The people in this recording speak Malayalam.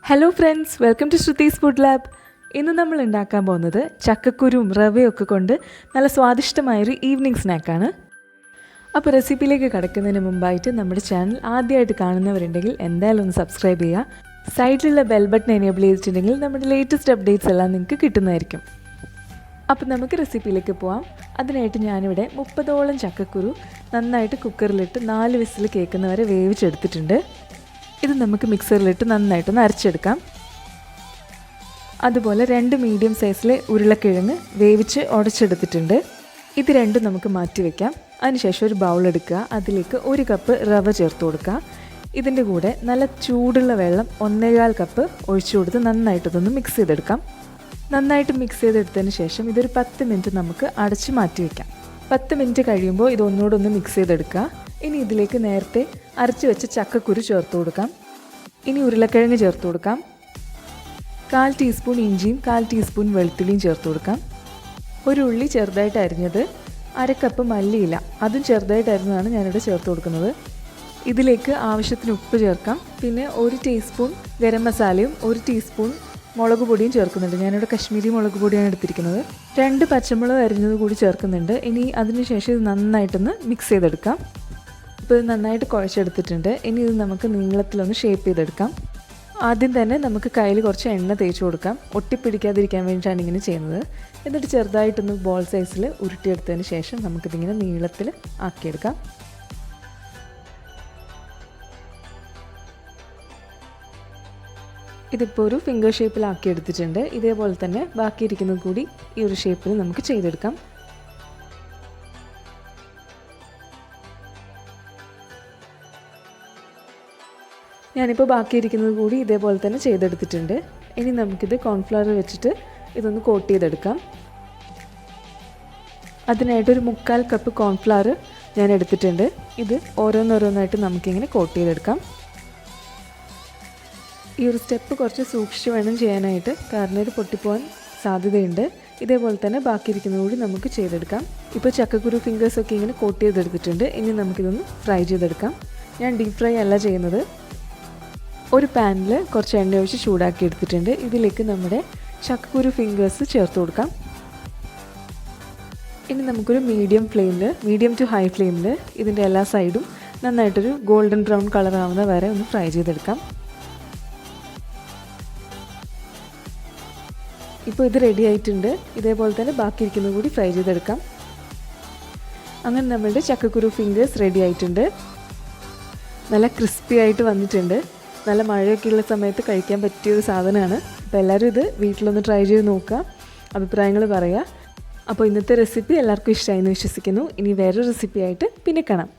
Hello friends, welcome to Shruthi's food lab. ഇന്ന് നമ്മൾ ഉണ്ടാക്കാൻ പോകുന്നത് ചക്കക്കുരുവും റവയൊക്കെ കൊണ്ട് നല്ല സ്വാദിഷ്ടമായൊരു ഈവനിങ് സ്നാക്കാണ്. അപ്പോൾ റെസിപ്പിയിലേക്ക് കടക്കുന്നതിന് മുമ്പായിട്ട് നമ്മുടെ ചാനൽ ആദ്യമായിട്ട് കാണുന്നവരുണ്ടെങ്കിൽ എന്തായാലും ഒന്ന് സബ്സ്ക്രൈബ് ചെയ്യുക. സൈഡിലുള്ള ബെൽ ബട്ടൺ എനേബിൾ ചെയ്തിട്ടുണ്ടെങ്കിൽ നമ്മുടെ ലേറ്റസ്റ്റ് അപ്ഡേറ്റ്സ് എല്ലാം നിങ്ങൾക്ക് കിട്ടുന്നതായിരിക്കും. അപ്പോൾ നമുക്ക് റെസിപ്പിയിലേക്ക് പോവാം. അതിനായിട്ട് ഞാനിവിടെ 30ഓളം ചക്കക്കുരു നന്നായിട്ട് കുക്കറിലിട്ട് 4 വിസിൽ കേൾക്കുന്നവരെ വേവിച്ചെടുത്തിട്ടുണ്ട്. ഇത് നമുക്ക് മിക്സറിലിട്ട് നന്നായിട്ടൊന്ന് അരച്ചെടുക്കാം. അതുപോലെ 2 മീഡിയം സൈസിലെ ഉരുളക്കിഴങ്ങ് വേവിച്ച് ഉടച്ചെടുത്തിട്ടുണ്ട്. ഇത് രണ്ടും നമുക്ക് മാറ്റി വയ്ക്കാം. അതിനുശേഷം ഒരു ബൗൾ എടുക്കുക. അതിലേക്ക് 1 കപ്പ് റവ ചേർത്ത് കൊടുക്കുക. ഇതിൻ്റെ കൂടെ നല്ല ചൂടുള്ള വെള്ളം 1.25 കപ്പ് ഒഴിച്ചു കൊടുത്ത് നന്നായിട്ടൊന്ന് മിക്സ് ചെയ്തെടുക്കാം. നന്നായിട്ട് മിക്സ് ചെയ്തെടുത്തതിന് ശേഷം ഇതൊരു 10 മിനിറ്റ് നമുക്ക് അടച്ച് മാറ്റി വയ്ക്കാം. 10 മിനിറ്റ് കഴിയുമ്പോൾ ഇത് ഒന്നുകൂടെ മിക്സ് ചെയ്തെടുക്കുക. ഇനി ഇതിലേക്ക് നേരത്തെ അരച്ച് വെച്ച ചക്കക്കുരു ചേർത്ത് കൊടുക്കാം. ഇനി ഉരുളക്കിഴങ്ങ് ചേർത്ത് കൊടുക്കാം. 1/4 ടീസ്പൂൺ ഇഞ്ചിയും 1/4 ടീസ്പൂൺ വെളുത്തുള്ളിയും ചേർത്ത് കൊടുക്കാം. ഒരു ഉള്ളി ചെറുതായിട്ട് അരിഞ്ഞത്, 1/2 കപ്പ് മല്ലിയില അതും ചെറുതായിട്ട് അരിഞ്ഞതാണ് ഞാനിവിടെ ചേർത്ത് കൊടുക്കുന്നത്. ഇതിലേക്ക് ആവശ്യത്തിന് ഉപ്പ് ചേർക്കാം. പിന്നെ 1 ടീസ്പൂൺ ഗരം മസാലയും 1 ടീസ്പൂൺ മുളക് പൊടിയും ചേർക്കുന്നുണ്ട്. ഞാനിവിടെ കശ്മീരി മുളക് പൊടിയാണ് എടുത്തിരിക്കുന്നത്. 2 പച്ചമുളക് അരിഞ്ഞത് കൂടി ചേർക്കുന്നുണ്ട്. ഇനി അതിനുശേഷം ഇത് നന്നായിട്ടൊന്ന് മിക്സ് ചെയ്തെടുക്കാം. ഇപ്പോൾ ഇത് നന്നായിട്ട് കുഴച്ചെടുത്തിട്ടുണ്ട്. ഇനി ഇത് നമുക്ക് നീളത്തിലൊന്ന് ഷേപ്പ് ചെയ്തെടുക്കാം. ആദ്യം തന്നെ നമുക്ക് കയ്യിൽ കുറച്ച് എണ്ണ തേച്ച് കൊടുക്കാം. ഒട്ടിപ്പിടിക്കാതിരിക്കാൻ വേണ്ടിയിട്ടാണ് ഇങ്ങനെ ചെയ്യുന്നത്. എന്നിട്ട് ചെറുതായിട്ടൊന്ന് ബോൾ സൈസിൽ ഉരുട്ടിയെടുത്തതിന് ശേഷം നമുക്കിതിങ്ങനെ നീളത്തിൽ ആക്കിയെടുക്കാം. ഇതിപ്പോൾ ഒരു ഫിംഗർ ഷേപ്പിലാക്കി എടുത്തിട്ടുണ്ട്. ഇതേപോലെ തന്നെ ബാക്കിയിരിക്കുന്നത് കൂടി ഈ ഒരു ഷേപ്പിൽ നമുക്ക് ചെയ്തെടുക്കാം. ഞാനിപ്പോൾ ബാക്കിയിരിക്കുന്നത് കൂടി ഇതേപോലെ തന്നെ ചെയ്തെടുത്തിട്ടുണ്ട്. ഇനി നമുക്കിത് കോൺഫ്ലവർ വെച്ചിട്ട് ഇതൊന്ന് കോട്ട് ചെയ്തെടുക്കാം. അതിനായിട്ടൊരു 3/4 കപ്പ് കോൺഫ്ലവർ ഞാൻ എടുത്തിട്ടുണ്ട്. ഇത് ഓരോന്നോരോന്നായിട്ട് നമുക്കിങ്ങനെ കോട്ട് ചെയ്തെടുക്കാം. ഈ ഒരു സ്റ്റെപ്പ് കുറച്ച് സൂക്ഷിച്ച് വേണം ചെയ്യാനായിട്ട്, കാരണം ഇത് പൊട്ടിപ്പോകാൻ സാധ്യതയുണ്ട്. ഇതേപോലെ തന്നെ ബാക്കിയിരിക്കുന്നത് കൂടി നമുക്ക് ചെയ്തെടുക്കാം. ഇപ്പോൾ ചക്കക്കുരു ഫിംഗേഴ്സൊക്കെ ഇങ്ങനെ കോട്ട് ചെയ്തെടുത്തിട്ടുണ്ട്. ഇനി നമുക്കിതൊന്ന് ഫ്രൈ ചെയ്തെടുക്കാം. ഞാൻ ഡീപ്പ് ഫ്രൈ അല്ല ചെയ്യുന്നത്. ഒരു പാനിൽ കുറച്ച് എണ്ണ ഒഴിച്ച് ചൂടാക്കി എടുത്തിട്ടുണ്ട്. ഇതിലേക്ക് നമ്മുടെ ചക്കക്കുരു ഫിംഗേഴ്സ് ചേർത്ത് കൊടുക്കാം. ഇനി നമുക്കൊരു മീഡിയം ടു ഹൈ ഫ്ലെയിമിൽ ഇതിൻ്റെ എല്ലാ സൈഡും നന്നായിട്ടൊരു ഗോൾഡൻ ബ്രൗൺ കളർ ആവുന്ന വരെ ഒന്ന് ഫ്രൈ ചെയ്തെടുക്കാം. ഇപ്പോൾ ഇത് റെഡി ആയിട്ടുണ്ട്. ഇതേപോലെ തന്നെ ബാക്കിയിരിക്കുന്നത് കൂടി ഫ്രൈ ചെയ്തെടുക്കാം. അങ്ങനെ നമ്മളുടെ ചക്കക്കുരു ഫിംഗേഴ്സ് റെഡി ആയിട്ടുണ്ട്. നല്ല ക്രിസ്പി ആയിട്ട് വന്നിട്ടുണ്ട്. നല്ല മഴയൊക്കെയുള്ള സമയത്ത് കഴിക്കാൻ പറ്റിയൊരു സാധനമാണ്. അപ്പോൾ എല്ലാവരും ഇത് വീട്ടിലൊന്ന് ട്രൈ ചെയ്ത് നോക്കുക, അഭിപ്രായങ്ങൾ പറയുക. അപ്പോൾ ഇന്നത്തെ റെസിപ്പി എല്ലാവർക്കും ഇഷ്ടമായി എന്ന് വിശ്വസിക്കുന്നു. ഇനി വേറൊരു റെസിപ്പി ആയിട്ട് പിന്നെ കാണാം.